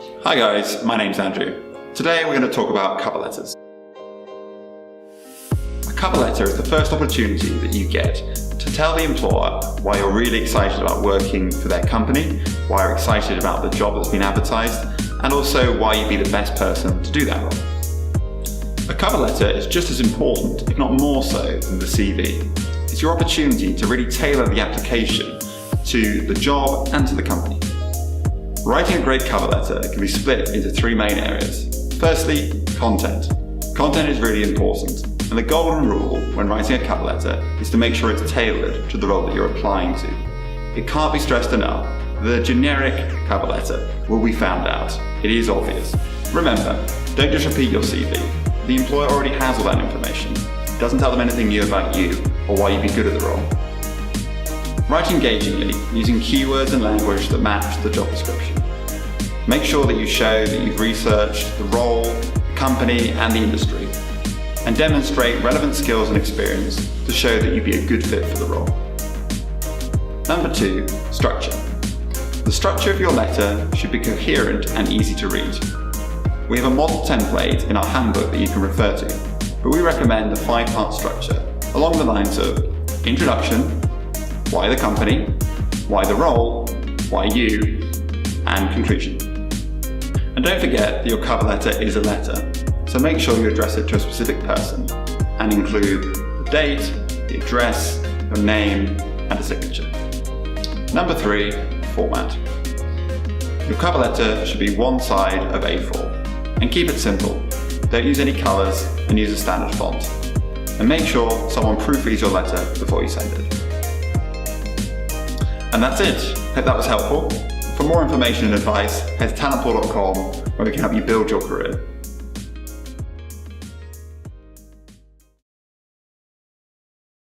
Hi guys, my name's Andrew. Today we're going to talk about cover letters. A cover letter is the first opportunity that you get to tell the employer why you're really excited about working for their company, why you're excited about the job that's been advertised, and also why you'd be the best person to do that role. A cover letter is just as important, if not more so, than the CV. It's your opportunity to really tailor the application to the job and to the company. Writing a great cover letter can be split into three main areas. Firstly, content. Content is really important, and the golden rule when writing a cover letter is to make sure it's tailored to the role that you're applying to. It can't be stressed enough that a generic cover letter will be found out. It is obvious. Remember, don't just repeat your CV. The employer already has all that information. It doesn't tell them anything new about you or why you'd be good at the role. Write engagingly, using keywords and language that match the job description. Make sure that you show that you've researched the role, the company, and the industry, and demonstrate relevant skills and experience to show that you'd be a good fit for the role. Number 2, structure. The structure of your letter should be coherent and easy to read. We have a model template in our handbook that you can refer to, but we recommend a 5-part structure along the lines of introduction, why the company, why the role, why you, and conclusion. And don't forget that your cover letter is a letter, so make sure you address it to a specific person and include the date, the address, your name, and a signature. Number 3, format. Your cover letter should be one side of A4, and keep it simple. Don't use any colours and use a standard font. And make sure someone proofreads your letter before you send it. And that's it. Hope that was helpful. For more information and advice, head to talentpool.com where we can help you build your career.